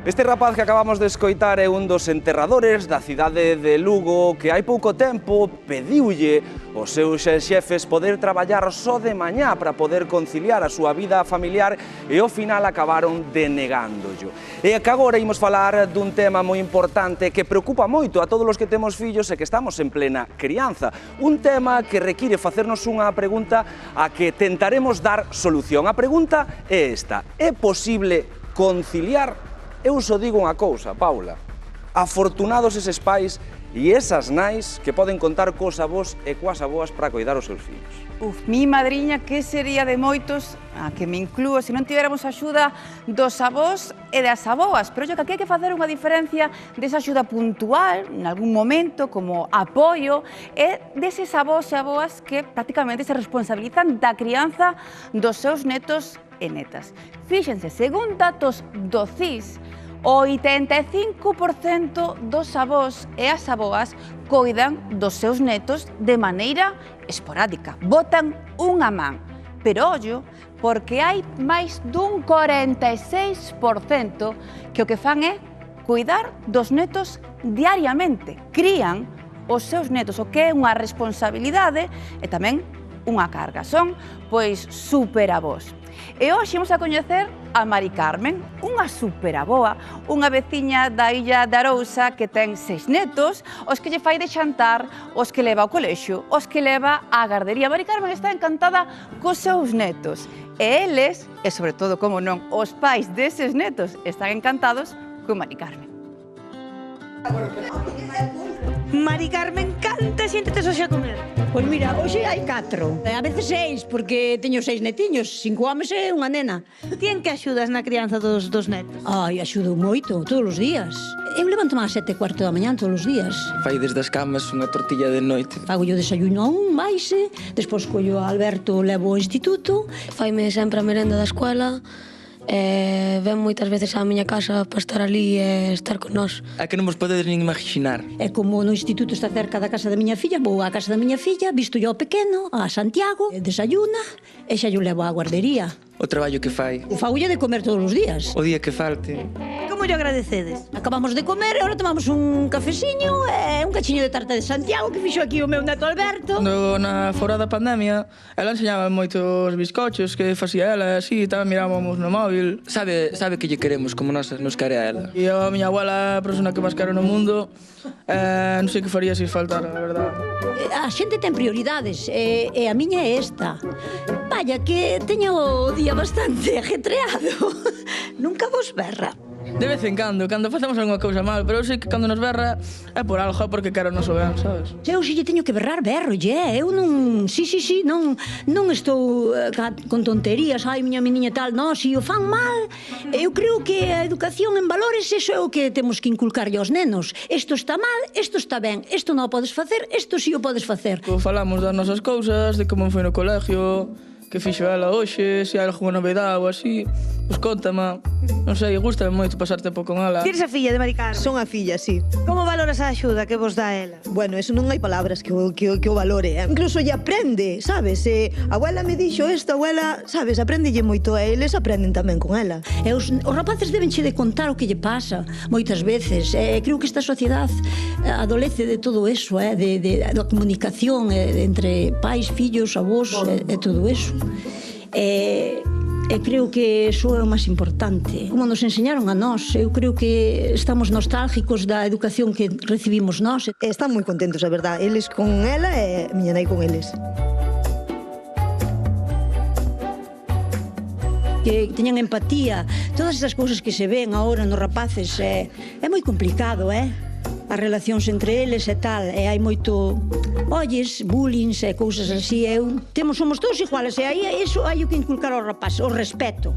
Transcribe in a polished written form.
Este rapaz que acabamos de escoitar é un dos enterradores da cidade de Lugo que hai pouco tempo pediulle aos seus xefes poder traballar só de mañá para poder conciliar a súa vida familiar e ao final acabaron denegándollo. E que agora imos falar dun tema moi importante que preocupa moito a todos os que temos fillos e que estamos en plena crianza. Un tema que require facernos unha pregunta a que tentaremos dar solución. A pregunta é esta: é posible conciliar? Eu só digo unha cousa, Paula, afortunados eses pais e esas nais que poden contar cos avós e coas avoas para coidar os seus fillos. Mi madriña, que sería de moitos, a que me inclúo, se non tiveramos axuda dos avós e das aboas. Pero que aquí hai que facer unha diferencia desa axuda puntual, en algún momento, como apoio, e deses avós e aboas que prácticamente se responsabilizan da crianza dos seus netos e netas. Fíxense, según datos do CIS, o 85% dos avós e as aboas coidan dos seus netos de maneira esporádica, botan unha man. Pero ollo, porque hai máis dun 46% que o que fan é cuidar dos netos diariamente. Crían os seus netos, o que é unha responsabilidade e tamén unha carga. Son, pois, superavós. E hoxe imos a coñecer a Mari Carmen, unha superaboa, unha veciña da illa de Arousa que ten 6 netos, os que lle fai de xantar, os que leva ao colexio, os que leva á gardería. Mari Carmen está encantada cos seus netos. E eles, e sobre todo, como non, os pais deses netos están encantados con Mari Carmen. Mari Carmen, canta xente tes hoxe a comer? Pois mira, hoxe hai 4, a veces 6, porque teño 6 netiños, 5 homes e unha nena. Ti en que axudas na crianza dos netos? Ai, axudo moito, todos os días. Eu levanto ás 7:15 da mañá todos os días. Fai desde as camas unha tortilla de noite. Fago o desayuno a un, máise, despois collo a Alberto, levo ao instituto. Faime sempre a merenda da escola, ven moitas veces á miña casa para estar ali e estar con nós. É que non vos podedes nin imaginar. E como no instituto está cerca da casa da miña filla, vou á casa da miña filla, visto yo ao pequeno, a Santiago, desayuna e xa yo levo á guardería. O traballo que fai. O fagolle de comer todos os días. O día que falte. Como lle agradecedes? Acabamos de comer e ahora tomamos un cafeciño e un cachiño de tarta de Santiago que fixo aquí o meu neto Alberto. Na fora da pandemia, ela enseñaba moitos bizcochos que facía ela, así, tamén mirábamos no móvil. Sabe que lle queremos como nos quere a ela. E a miña abuela, a persona que máis quero no mundo, non sei que faría se faltara, a verdade. A xente ten prioridades e a miña é esta. Vaya, que teño o día bastante ajetreado. Nunca vos berra. De vez en cando facemos algunha cousa mal, pero eu sei que cando nos berra é por algo, é porque quero o noso ben, sabes? Eu se lle teño que berrar, berrolle, eu non... Sí, non estou con tonterías, ai, miña meniña tal, non, se o fan mal. Eu creo que a educación en valores, eso é o que temos que inculcarlle aos nenos. Isto está mal, isto está ben, isto non o podes facer, isto si o podes facer. Falamos das nosas cousas, de como foi no colegio, que fixo ela hoxe, se hai algunha novedade ou así, pois contame. Non sei, gústame moito pasar tempo con ela. Ti eres a filla de Mari Carmen? Son a filla, sí. Como valoras a axuda que vos dá ela? Bueno, eso non hai palabras que o valore. Incluso lle aprende, sabes? A abuela me dixo isto, a abuela, sabes, aprendelle moito a eles, aprenden tamén con ela. E os rapaces deben de contar o que lle pasa moitas veces. Creo que esta sociedade adolece de todo eso, da comunicación entre pais, fillos, avós e todo eso. E creo que iso é o máis importante. Como nos enseñaron a nós, eu creo que estamos nostálgicos da educación que recibimos nós. Están moi contentos, a verdad. Eles con ela e miña nai con eles. Que teñan empatía, todas esas cousas que se ven agora nos rapaces, é moi complicado, as relacións entre eles e tal, e hai moito, olles, bullying e cousas así, somos todos iguales, e aí iso hai o que inculcar aos rapaces, o respeto.